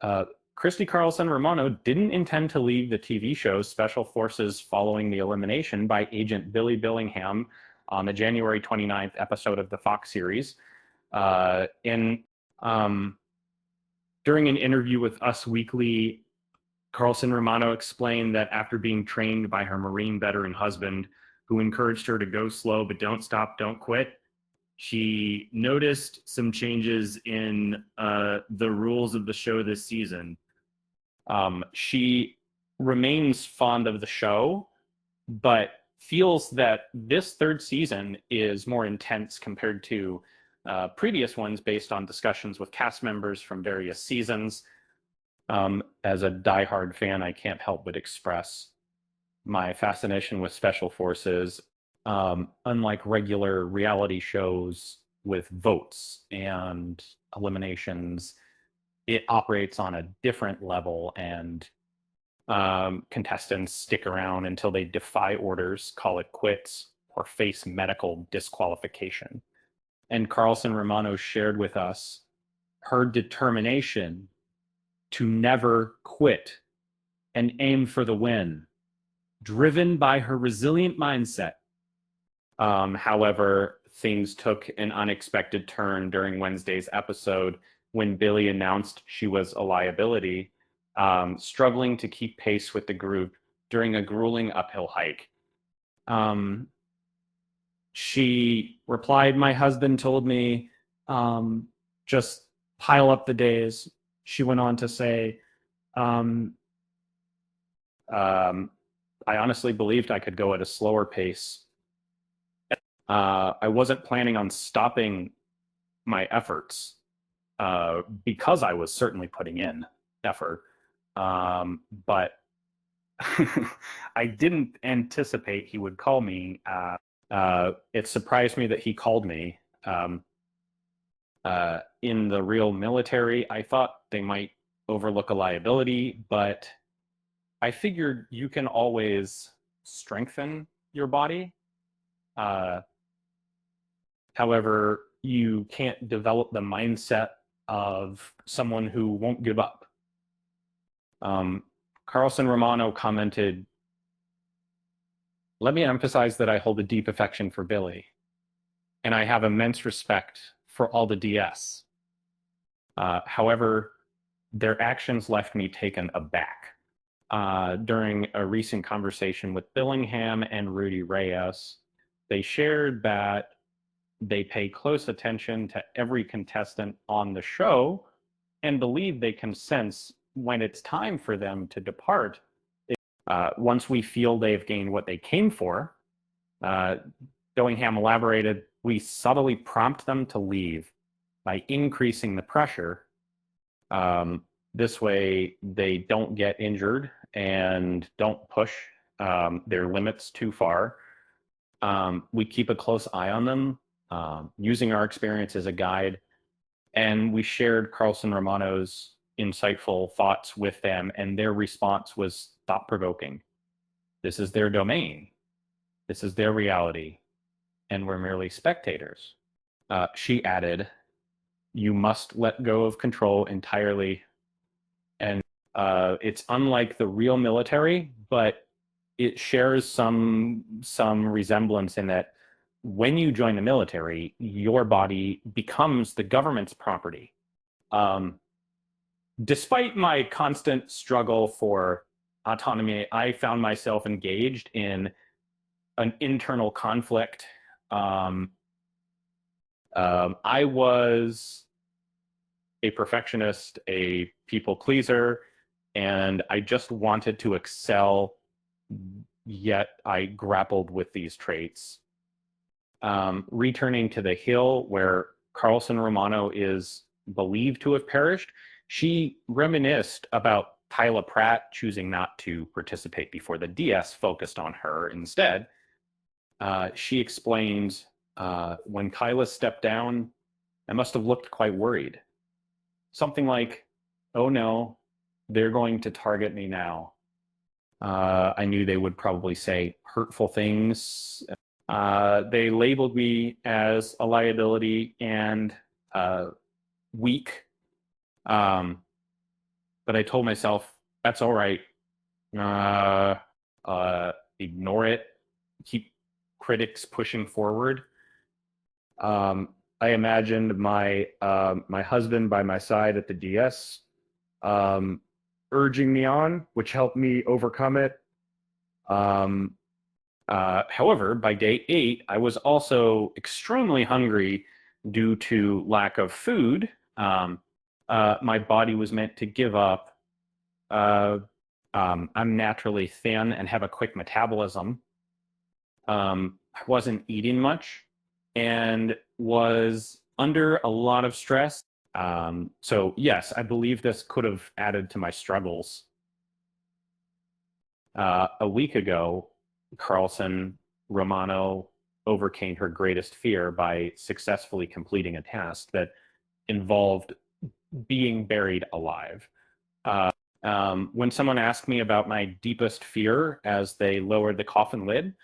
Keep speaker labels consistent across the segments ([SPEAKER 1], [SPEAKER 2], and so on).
[SPEAKER 1] Uh, Christy Carlson Romano didn't intend to leave the TV show Special Forces following the elimination by Agent Billy Billingham on the January 29th episode of the Fox series. In During an interview with Us Weekly, Carlson Romano explained that after being trained by her Marine veteran husband, who encouraged her to go slow but don't stop, don't quit, she noticed some changes in the rules of the show this season. She remains fond of the show, but feels that this third season is more intense compared to previous ones based on discussions with cast members from various seasons. As a diehard fan, I can't help but express my fascination with Special Forces. Unlike regular reality shows with votes and eliminations, it operates on a different level, and contestants stick around until they defy orders, call it quits, or face medical disqualification. And Carlson Romano shared with us her determination to never quit and aim for the win, driven by her resilient mindset. However, things took an unexpected turn during Wednesday's episode when Billy announced she was a liability, struggling to keep pace with the group during a grueling uphill hike. She replied, "My husband told me just pile up the days." She went on to say, um, I honestly believed I could go at a slower pace. I wasn't planning on stopping my efforts because I was certainly putting in effort. But I didn't anticipate he would call me. It surprised me that he called me. In the real military, I thought they might overlook a liability, but I figured you can always strengthen your body. However, you can't develop the mindset of someone who won't give up. Carlson Romano commented, "Let me emphasize that I hold a deep affection for Billy, and I have immense respect for all the DS. However, their actions left me taken aback." During a recent conversation with Billingham and Rudy Reyes, they shared that they pay close attention to every contestant on the show and believe they can sense when it's time for them to depart. Once we feel they've gained what they came for, Billingham elaborated, we subtly prompt them to leave by increasing the pressure. This way, they don't get injured and don't push their limits too far. We keep a close eye on them, using our experience as a guide, and we shared Carlson Romano's insightful thoughts with them, and their response was thought-provoking. This is their domain. This is their reality, and we're merely spectators. She added, "You must let go of control entirely." And it's unlike the real military, but it shares some resemblance in that when you join the military, your body becomes the government's property. Despite my constant struggle for autonomy, I found myself engaged in an internal conflict. I was a perfectionist, a people pleaser, and I just wanted to excel, yet I grappled with these traits. Returning to the hill where Carlson Romano is believed to have perished, she reminisced about Kyla Pratt choosing not to participate before the DS focused on her instead. She explains, when Kyla stepped down, I must have looked quite worried. Something like, oh no, they're going to target me now. I knew they would probably say hurtful things. They labeled me as a liability and weak. but I told myself that's all right. Uh, Ignore it. Keep critics pushing forward. I imagined my husband by my side at the DS, um, urging me on, which helped me overcome it. Um, However, by day 8, I was also extremely hungry due to lack of food. My body was meant to give up. Uh, I'm naturally thin and have a quick metabolism. I wasn't eating much and was under a lot of stress. So, yes, I believe this could have added to my struggles. A week ago, Carlson Romano overcame her greatest fear by successfully completing a task that involved being buried alive. When someone asked me about my deepest fear as they lowered the coffin lid,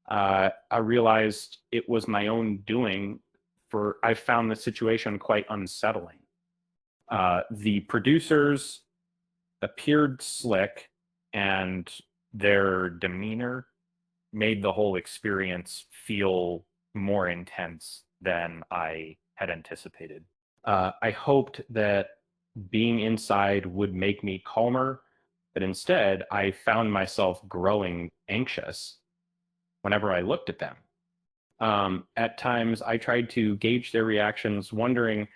[SPEAKER 1] I realized it was my own doing. I found the situation quite unsettling. The producers appeared slick, and their demeanor made the whole experience feel more intense than I had anticipated. I hoped that being inside would make me calmer, but instead I found myself growing anxious whenever I looked at them. At times, I tried to gauge their reactions, wondering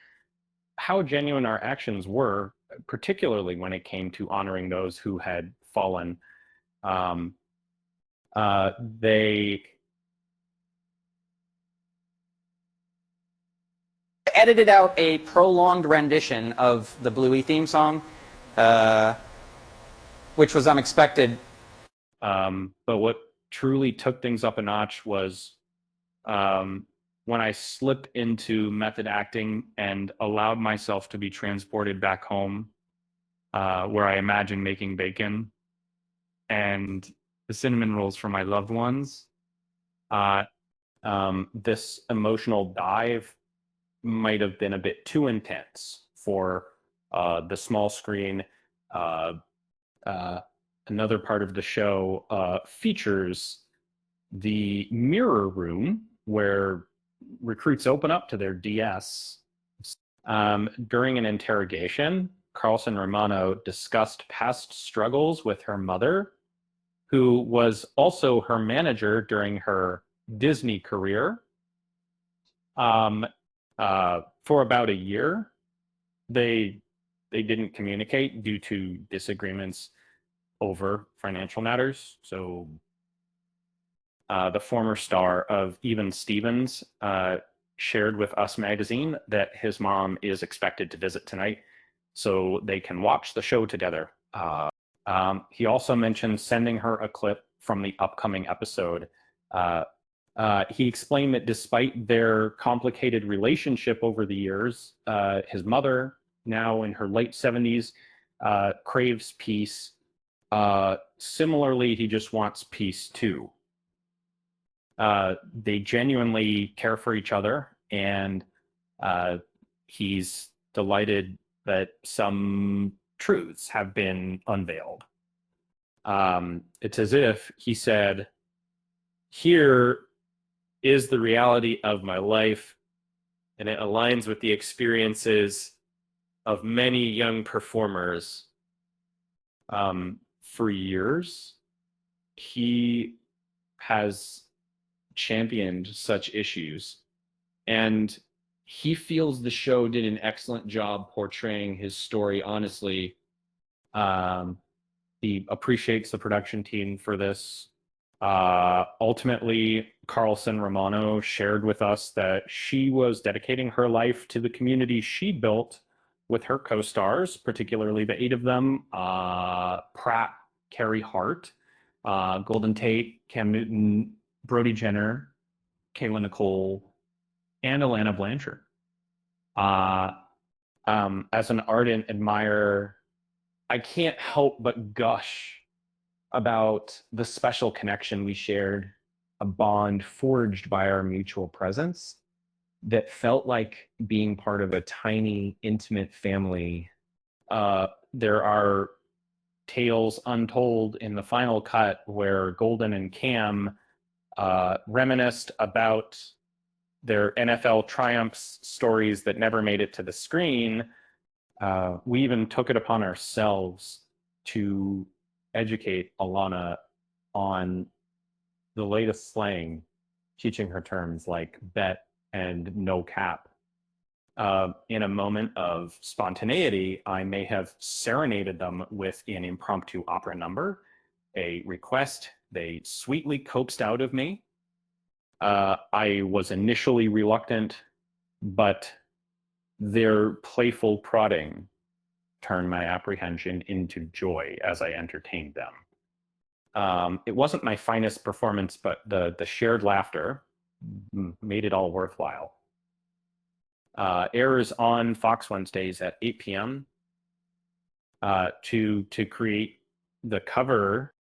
[SPEAKER 1] how genuine our actions were, particularly when it came to honoring those who had fallen. Um, they
[SPEAKER 2] edited out a prolonged rendition of the Bluey theme song, uh, which was unexpected.
[SPEAKER 1] but what truly took things up a notch was um, when I slipped into method acting and allowed myself to be transported back home, where I imagined making bacon and the cinnamon rolls for my loved ones. Uh, this emotional dive might have been a bit too intense for the small screen. Uh, uh, Another part of the show features the mirror room where recruits open up to their DS. During an interrogation, Carlson Romano discussed past struggles with her mother, who was also her manager during her Disney career. Um, for about a year, they they didn't communicate due to disagreements over financial matters. So the former star of Even Stevens shared with Us Magazine that his mom is expected to visit tonight so they can watch the show together. He also mentioned sending her a clip from the upcoming episode. Uh, he explained that despite their complicated relationship over the years, his mother, now in her late 70s, craves peace. Similarly, he just wants peace too. They genuinely care for each other, and uh, he's delighted that some truths have been unveiled. It's as if he said, "Here is the reality of my life, and it aligns with the experiences of many young performers." For years, he has championed such issues, and he feels the show did an excellent job portraying his story honestly. Um, he appreciates the production team for this. Ultimately, Carlson Romano shared with us that she was dedicating her life to the community she built with her co-stars, particularly the 8 of them: Pratt, Carrie Hart, Golden Tate, Cam Newton, Brody Jenner, Kayla Nicole, and Alana Blanchard. Uh, as an ardent admirer, I can't help but gush about the special connection we shared, a bond forged by our mutual presence that felt like being part of a tiny, intimate family There are tales untold in the final cut where Golden and Cam reminisced about their NFL triumphs, stories that never made it to the screen. We even took it upon ourselves to educate Alana on the latest slang, teaching her terms like bet and no cap. In a moment of spontaneity, I may have serenaded them with an impromptu opera number, a request they sweetly coaxed out of me. I was initially reluctant, but their playful prodding turned my apprehension into joy as I entertained them. It wasn't my finest performance, but the shared laughter made it all worthwhile. Airs on Fox Wednesdays at 8 p.m. To create the cover